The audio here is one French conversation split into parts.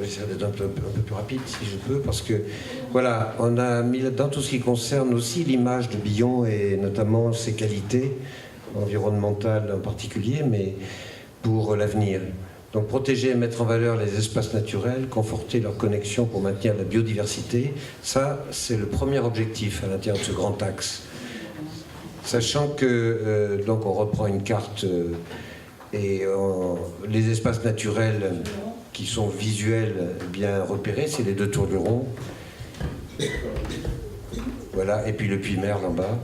j'essaie d'être un peu plus rapide si je peux, parce que voilà, on a mis là-dedans tout ce qui concerne aussi l'image de Billon et notamment ses qualités environnementales en particulier, mais pour l'avenir. Donc protéger et mettre en valeur les espaces naturels, conforter leur connexion pour maintenir la biodiversité, ça c'est le premier objectif à l'intérieur de ce grand axe. Sachant que donc on reprend une carte et les espaces naturels qui sont visuels bien repérés, c'est les 2 tours du Rond. Voilà, et puis le puits Merle en bas.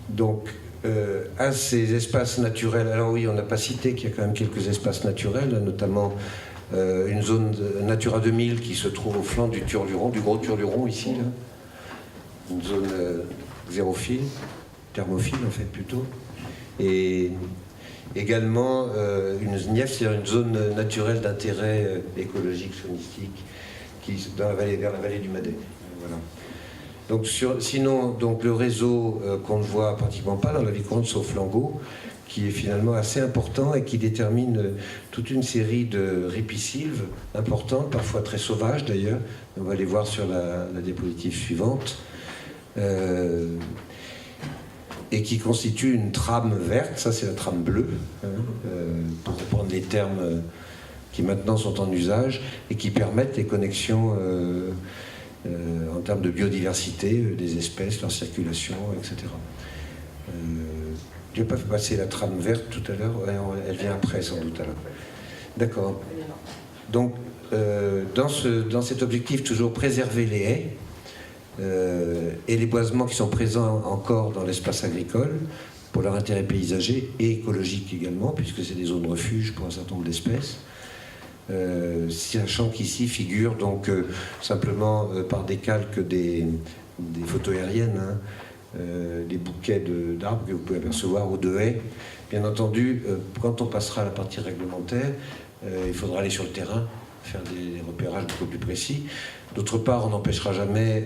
Donc, à ces espaces naturels, alors oui, on n'a pas cité qu'il y a quand même quelques espaces naturels, notamment une zone Natura 2000 qui se trouve au flanc du Turluron, du gros Turluron ici, là. Une zone xérophile, thermophile en fait plutôt. Et également une NIEF, c'est-à-dire une zone naturelle d'intérêt écologique, faunistique, dans la vallée, vers la vallée du Madé. Voilà. Donc sinon, donc, le réseau qu'on ne voit pratiquement pas dans la vie courante, sauf Langot, qui est finalement assez important et qui détermine toute une série de ripisylves importantes, parfois très sauvages d'ailleurs. On va les voir sur la diapositive suivante. Et qui constitue une trame verte, ça c'est la trame bleue, pour reprendre les termes qui maintenant sont en usage, et qui permettent les connexions en termes de biodiversité des espèces, leur circulation, etc. Je n'ai pas fait passer la trame verte tout à l'heure, elle vient après sans doute alors. D'accord. Donc dans cet objectif, toujours préserver les haies, et les boisements qui sont présents encore dans l'espace agricole pour leur intérêt paysager et écologique également, puisque c'est des zones refuge pour un certain nombre d'espèces. Sachant qu'ici figurent donc simplement par des calques des photos aériennes, les bouquets d'arbres que vous pouvez apercevoir ou de haies. Bien entendu, quand on passera à la partie réglementaire, il faudra aller sur le terrain, faire des repérages beaucoup plus précis. D'autre part, on n'empêchera jamais,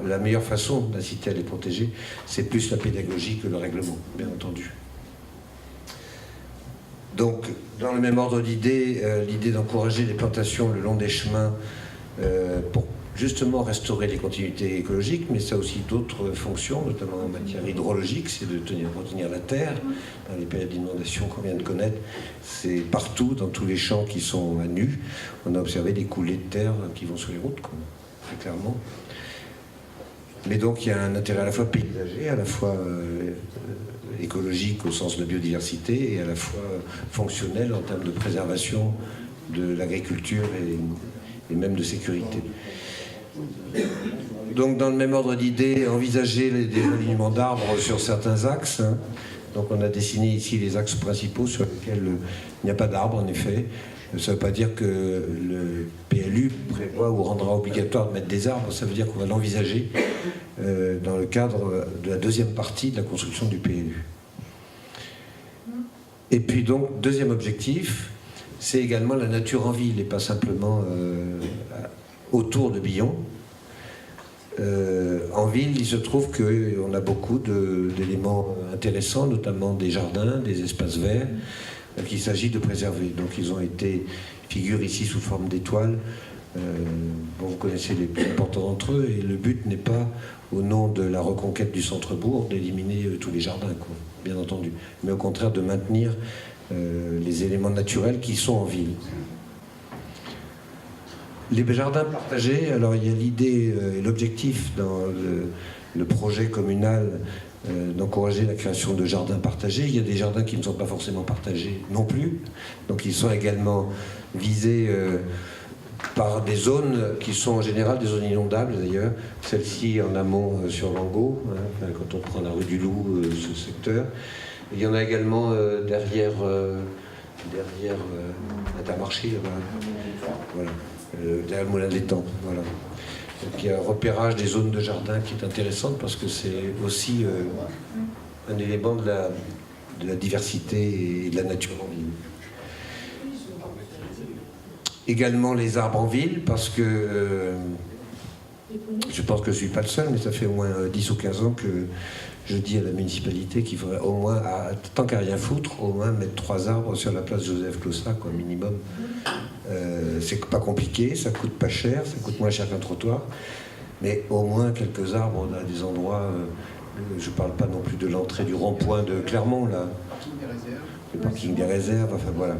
la meilleure façon d'inciter à les protéger, c'est plus la pédagogie que le règlement, bien entendu. Donc, dans le même ordre d'idées, l'idée d'encourager les plantations le long des chemins pour justement restaurer les continuités écologiques, mais ça a aussi d'autres fonctions, notamment en matière hydrologique, c'est de retenir la terre. Dans les périodes d'inondation qu'on vient de connaître, c'est partout, dans tous les champs qui sont à nu, on a observé des coulées de terre qui vont sur les routes, quoi, très clairement. Mais donc il y a un intérêt à la fois paysager, à la fois écologique au sens de biodiversité, et à la fois fonctionnel en termes de préservation de l'agriculture et même de sécurité. Donc dans le même ordre d'idées, envisager des alignements d'arbres sur certains axes. Donc on a dessiné ici les axes principaux sur lesquels il n'y a pas d'arbres en effet. Ça ne veut pas dire que le PLU prévoit ou rendra obligatoire de mettre des arbres, ça veut dire qu'on va l'envisager dans le cadre de la deuxième partie de la construction du PLU. Et puis donc, deuxième objectif, c'est également la nature en ville et pas simplement autour de Billon. En ville, il se trouve qu'on a beaucoup d'éléments intéressants, notamment des jardins, des espaces verts, qu'il s'agit de préserver. Donc ils ont été, figurent ici sous forme d'étoiles. Bon, vous connaissez les plus importants d'entre eux, et le but n'est pas, au nom de la reconquête du centre-bourg, d'éliminer tous les jardins, quoi, bien entendu, mais au contraire de maintenir les éléments naturels qui sont en ville. Les jardins partagés, alors il y a l'idée et l'objectif dans le projet communal d'encourager la création de jardins partagés. Il y a des jardins qui ne sont pas forcément partagés non plus, donc ils sont également visés par des zones qui sont en général des zones inondables d'ailleurs, celle-ci en amont sur Langot, hein, quand on prend la rue du Loup, ce secteur. Il y en a également derrière Intermarché, là-bas. Voilà. Derrière le Moulin de l'Étang. Voilà. Donc il y a un repérage des zones de jardin qui est intéressant parce que c'est aussi un élément de la diversité et de la nature en ville. Également les arbres en ville parce que Je pense que je ne suis pas le seul, mais ça fait au moins 10 ou 15 ans que je dis à la municipalité qu'il faudrait au moins, tant qu'à rien foutre, au moins mettre 3 arbres sur la place Joseph Clossa, quoi, minimum. C'est pas compliqué, ça coûte pas cher, ça coûte moins cher qu'un trottoir, mais au moins quelques arbres à des endroits. Je ne parle pas non plus de l'entrée du rond-point de Clermont, là. Le parking des réserves, enfin voilà.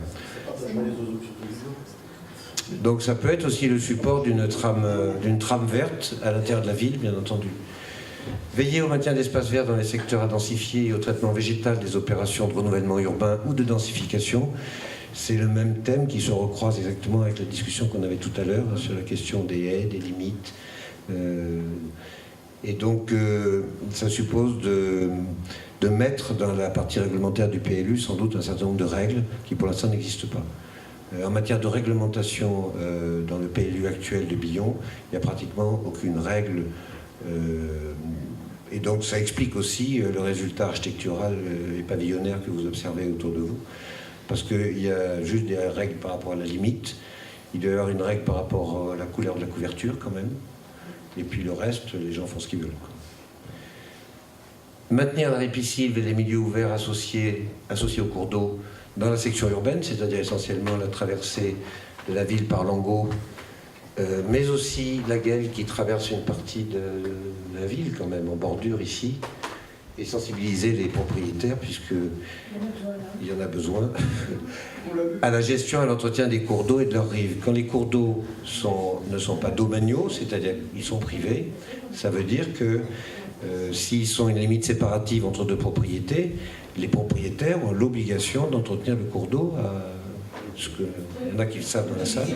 Donc ça peut être aussi le support d'une trame verte à l'intérieur de la ville, bien entendu. Veiller au maintien d'espaces verts dans les secteurs à densifier et au traitement végétal des opérations de renouvellement urbain ou de densification. C'est le même thème qui se recroise exactement avec la discussion qu'on avait tout à l'heure sur la question des haies, des limites. Et donc ça suppose de mettre dans la partie réglementaire du PLU sans doute un certain nombre de règles qui pour l'instant n'existent pas. En matière de réglementation dans le PLU actuel de Billon, il n'y a pratiquement aucune règle. Et donc ça explique aussi le résultat architectural et pavillonnaire que vous observez autour de vous. Parce qu'il y a juste des règles par rapport à la limite. Il doit y avoir une règle par rapport à la couleur de la couverture quand même. Et puis le reste, les gens font ce qu'ils veulent. Maintenir la ripisylve et les milieux ouverts associés au cours d'eau dans la section urbaine, c'est-à-dire essentiellement la traversée de la ville par Langot, mais aussi la Gueule qui traverse une partie de la ville quand même, en bordure ici, et sensibiliser les propriétaires, puisqu'il y en a besoin, à la gestion et à l'entretien des cours d'eau et de leurs rives. Quand les cours d'eau ne sont pas domaniaux, c'est-à-dire qu'ils sont privés, ça veut dire que s'ils sont une limite séparative entre deux propriétés, les propriétaires ont l'obligation d'entretenir le cours d'eau. Il y en a qui le savent dans la salle.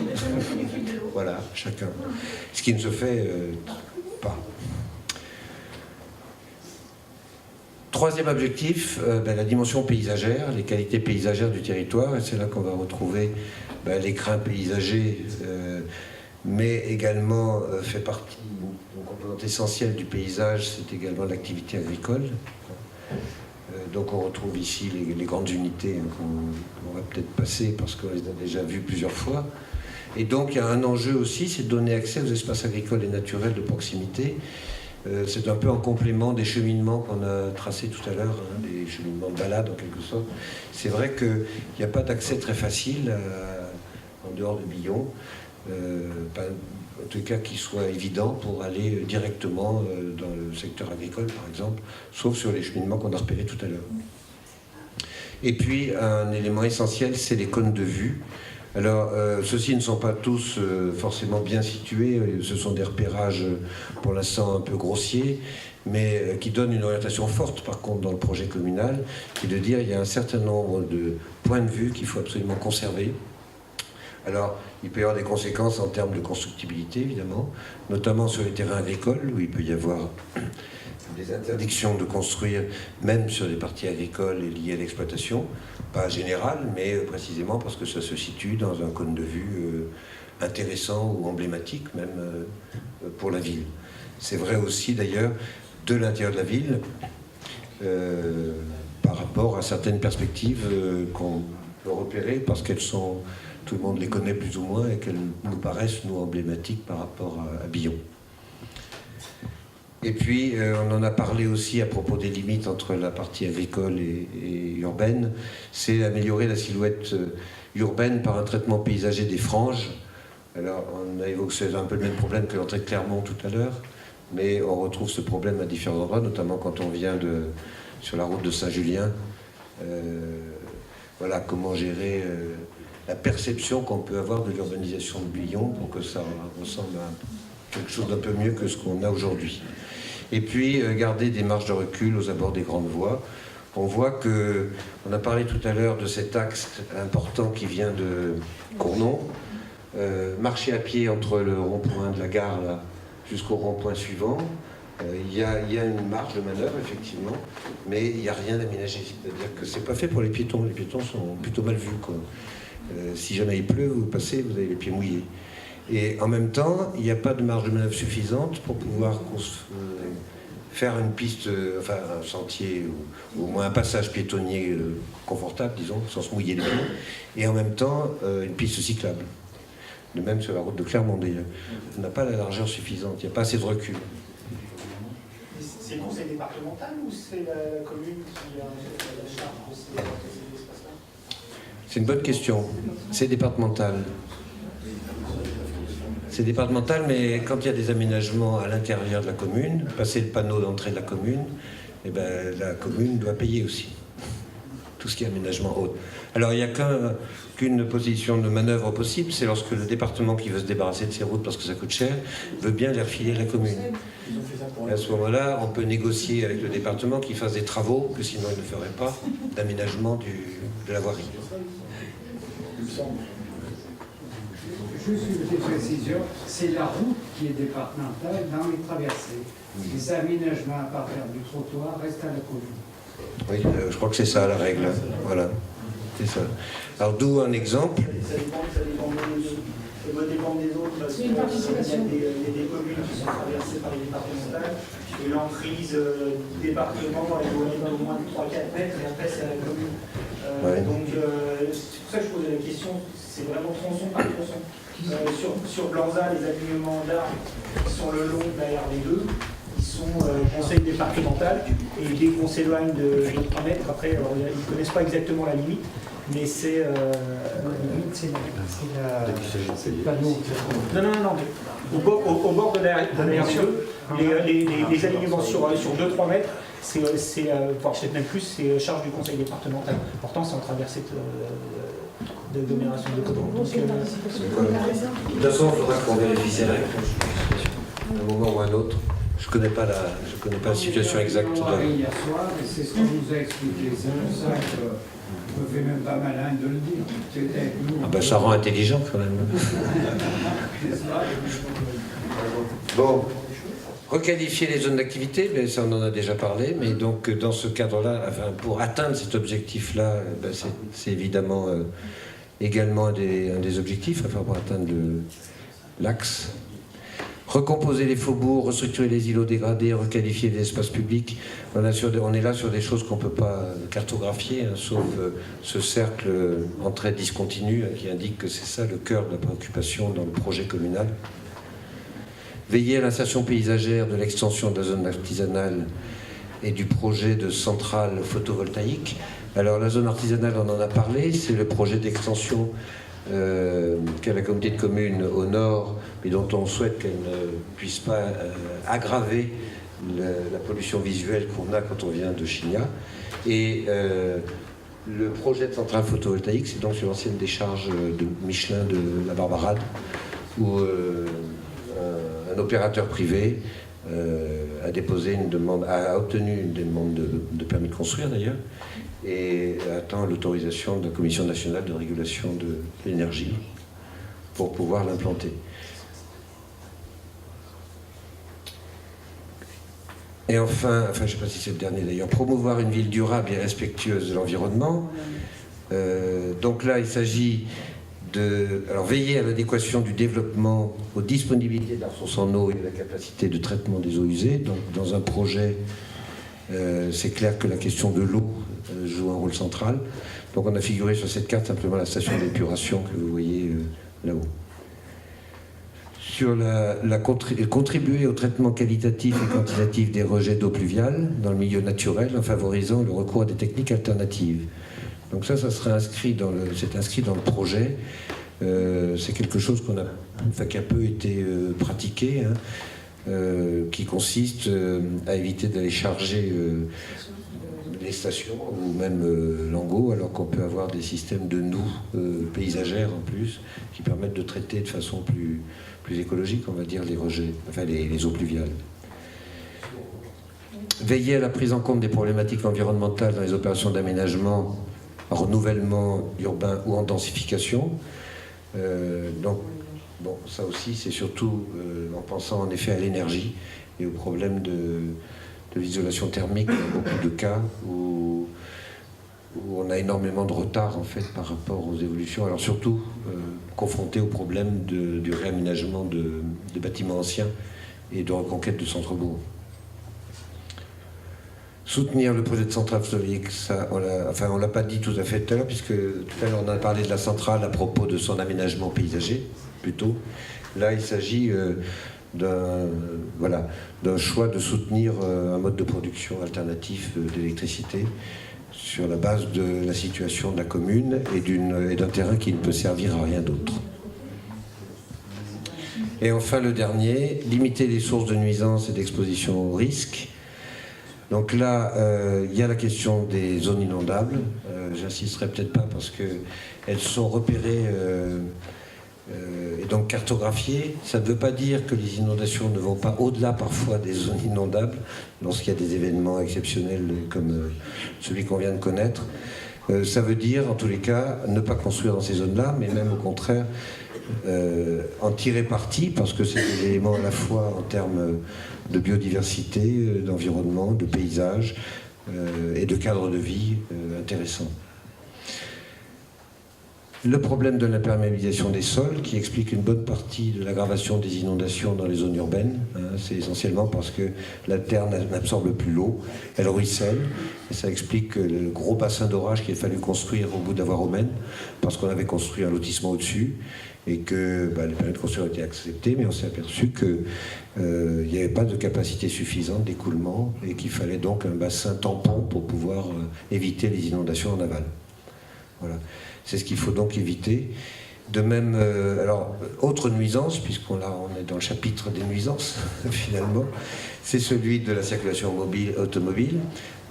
Voilà, chacun. Ce qui ne se fait pas. Troisième objectif, la dimension paysagère, les qualités paysagères du territoire, et c'est là qu'on va retrouver l'écrin paysager, mais également fait partie d'une composante essentielle du paysage, c'est également l'activité agricole. Donc on retrouve ici les grandes unités qu'on va peut-être passer parce qu'on les a déjà vues plusieurs fois. Et donc il y a un enjeu aussi, c'est de donner accès aux espaces agricoles et naturels de proximité. C'est un peu en complément des cheminements qu'on a tracés tout à l'heure, des cheminements de balade en quelque sorte. C'est vrai qu'il n'y a pas d'accès très facile en dehors de Billon, en tout cas qui soit évident pour aller directement dans le secteur agricole par exemple, sauf sur les cheminements qu'on a repérés tout à l'heure. Et puis un élément essentiel, c'est les cônes de vue. Alors, ceux-ci ne sont pas tous forcément bien situés, ce sont des repérages pour l'instant un peu grossiers, mais qui donnent une orientation forte par contre dans le projet communal, qui est de dire qu'il y a un certain nombre de points de vue qu'il faut absolument conserver. Alors, il peut y avoir des conséquences en termes de constructibilité, évidemment, notamment sur les terrains agricoles, où il peut y avoir des interdictions de construire, même sur des parties agricoles et liées à l'exploitation, pas générale, mais précisément parce que ça se situe dans un cône de vue intéressant ou emblématique, même pour la ville. C'est vrai aussi, d'ailleurs, de l'intérieur de la ville, par rapport à certaines perspectives qu'on peut repérer, parce qu'elles sont... Tout le monde les connaît plus ou moins et qu'elles nous paraissent, nous, emblématiques par rapport à Billon. Et puis, on en a parlé aussi à propos des limites entre la partie agricole et urbaine, c'est améliorer la silhouette urbaine par un traitement paysager des franges. Alors, on a évoqué un peu le même problème que l'entrée de Clermont tout à l'heure, mais on retrouve ce problème à différents endroits, notamment quand on vient sur la route de Saint-Julien. Voilà, comment gérer... la perception qu'on peut avoir de l'urbanisation de Billon pour que ça ressemble à quelque chose d'un peu mieux que ce qu'on a aujourd'hui. Et puis, garder des marges de recul aux abords des grandes voies. On voit que, on a parlé tout à l'heure de cet axe important qui vient de Cournon. Marcher à pied entre le rond-point de la gare jusqu'au rond-point suivant. Il y a une marge de manœuvre, effectivement, mais il n'y a rien d'aménagé. C'est-à-dire que c'est pas fait pour les piétons. Les piétons sont plutôt mal vus, quoi. Si jamais il pleut, vous passez, vous avez les pieds mouillés. Et en même temps, il n'y a pas de marge de manœuvre suffisante pour pouvoir faire une piste, enfin un sentier, ou au moins un passage piétonnier confortable, disons, sans se mouiller les pieds, et en même temps une piste cyclable. De même sur la route de Clermont, d'ailleurs. On n'a pas la largeur suffisante, il n'y a pas assez de recul. C'est le conseil départemental ou c'est la commune qui a la charge de ces espaces-là? C'est une bonne question. C'est départemental. C'est départemental, mais quand il y a des aménagements à l'intérieur de la commune, passer le panneau d'entrée de la commune, eh ben, la commune doit payer aussi. Tout ce qui est aménagement haut. Alors il n'y a qu'une position de manœuvre possible, c'est lorsque le département qui veut se débarrasser de ses routes parce que ça coûte cher, veut bien les refiler à la commune. Et à ce moment-là, on peut négocier avec le département qu'il fasse des travaux, que sinon il ne ferait pas, d'aménagement de la voirie. Juste une petite précision, c'est la route qui est départementale dans les traversées. Les aménagements à partir du trottoir restent à la commune. Oui, je crois que c'est ça la règle. Voilà, c'est ça. Alors d'où un exemple. Ça dépend des autres, parce qu'il y a des communes qui sont traversées par les départementales, et l'emprise du département elle doit être au moins de 3-4 mètres, et après c'est à la commune. Donc c'est pour ça que je posais la question, c'est vraiment tronçon par tronçon. Sur Blanza, les alignements d'arbres qui sont le long de la RD2, ils sont conseil départemental, et dès qu'on s'éloigne de 3 mètres, après, alors, ils ne connaissent pas exactement la limite, mais c'est le panneau. Non, mais au bord de la RD2, les alignements sur 2-3 mètres, c'est peut-être même plus, c'est charge du conseil départemental. Pourtant, c'est en traversée d'agglomération de commune. De toute façon, il faudra qu'on vérifie ces règles. À un moment ou à un autre. Je ne connais pas la situation exacte. Hier soir, et c'est ce qu'on nous a expliqué. C'est pour ça que me fait même pas malin de le dire. Ah ben, ça rend intelligent quand même. Bon, requalifier les zones d'activité, mais ça on en a déjà parlé, mais donc dans ce cadre-là, enfin, pour atteindre cet objectif-là, ben, c'est évidemment également un des objectifs, enfin pour atteindre l'axe. Recomposer les faubourgs, restructurer les îlots dégradés, requalifier les espaces publics. On est là sur des choses qu'on ne peut pas cartographier, hein, sauf ce cercle en trait discontinu hein, qui indique que c'est ça le cœur de la préoccupation dans le projet communal. Veiller à l'insertion paysagère de l'extension de la zone artisanale et du projet de centrale photovoltaïque. Alors la zone artisanale, on en a parlé, c'est le projet d'extension qu'a la communauté de communes au nord, mais dont on souhaite qu'elle ne puisse pas aggraver la pollution visuelle qu'on a quand on vient de Chigna. Et le projet de centrale photovoltaïque, c'est donc sur l'ancienne décharge de Michelin de la Barbarade, où un opérateur privé a obtenu une demande de permis de construire d'ailleurs, et attend l'autorisation de la Commission nationale de régulation de l'énergie pour pouvoir l'implanter. Et enfin, je ne sais pas si c'est le dernier d'ailleurs, promouvoir une ville durable et respectueuse de l'environnement. Donc là, il s'agit de veiller à l'adéquation du développement aux disponibilités de la ressource en eau et de la capacité de traitement des eaux usées. Donc, dans un projet, c'est clair que la question de l'eau joue un rôle central. Donc on a figuré sur cette carte simplement la station d'épuration que vous voyez là-haut. Sur contribuer au traitement qualitatif et quantitatif des rejets d'eau pluviale dans le milieu naturel en favorisant le recours à des techniques alternatives. Donc ça serait inscrit dans le projet. C'est quelque chose qui a peu été pratiqué, hein, qui consiste à éviter d'aller charger les stations ou même l'Angot, alors qu'on peut avoir des systèmes de noues paysagères en plus, qui permettent de traiter de façon plus écologique, on va dire, les rejets, enfin les eaux pluviales. Veiller à la prise en compte des problématiques environnementales dans les opérations d'aménagement, renouvellement urbain ou en densification. Donc, bon, ça aussi, c'est surtout en pensant en effet à l'énergie et aux problèmes de l'isolation thermique, dans beaucoup de cas où on a énormément de retard en fait par rapport aux évolutions. Alors surtout confronté au problème du réaménagement de bâtiments anciens et de reconquête de centres-bourgs. Soutenir le projet de centrale photovoltaïque, ça, on l'a pas dit tout à fait tout à l'heure, puisque tout à l'heure on a parlé de la centrale à propos de son aménagement paysager. plutôt. Là, il s'agit d'un choix de soutenir un mode de production alternatif d'électricité sur la base de la situation de la commune et d'un terrain qui ne peut servir à rien d'autre. Et enfin, le dernier, limiter les sources de nuisances et d'exposition au risque. Donc là, il y a la question des zones inondables. J'insisterai peut-être pas parce qu'elles sont repérées et donc cartographiées. Ça ne veut pas dire que les inondations ne vont pas au-delà parfois des zones inondables, lorsqu'il y a des événements exceptionnels comme celui qu'on vient de connaître. Ça veut dire, en tous les cas, ne pas construire dans ces zones-là, mais même au contraire, en tirer parti, parce que c'est des éléments à la fois en termes de biodiversité, d'environnement, de paysage et de cadre de vie intéressant. Le problème de l'imperméabilisation des sols, qui explique une bonne partie de l'aggravation des inondations dans les zones urbaines, c'est essentiellement parce que la terre n'absorbe plus l'eau, elle ruisselle, et ça explique le gros bassin d'orage qu'il a fallu construire au bout d'Avoine, parce qu'on avait construit un lotissement au-dessus, et que les permis de construire ont été acceptés, mais on s'est aperçu qu'il n'y avait pas de capacité suffisante d'écoulement, et qu'il fallait donc un bassin tampon pour pouvoir éviter les inondations en aval. Voilà. C'est ce qu'il faut donc éviter. De même, alors, autre nuisance, puisqu'on est dans le chapitre des nuisances, finalement, c'est celui de la circulation automobile.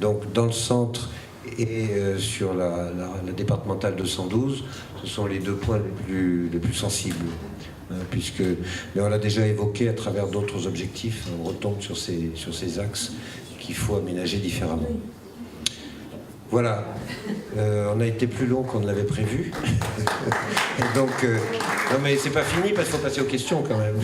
Donc, dans le centre et sur la départementale 212, ce sont les deux points les plus sensibles. Mais on l'a déjà évoqué à travers d'autres objectifs, on retombe sur ces axes qu'il faut aménager différemment. Voilà, on a été plus long qu'on ne l'avait prévu. Donc, non mais c'est pas fini parce qu'il faut passer aux questions quand même.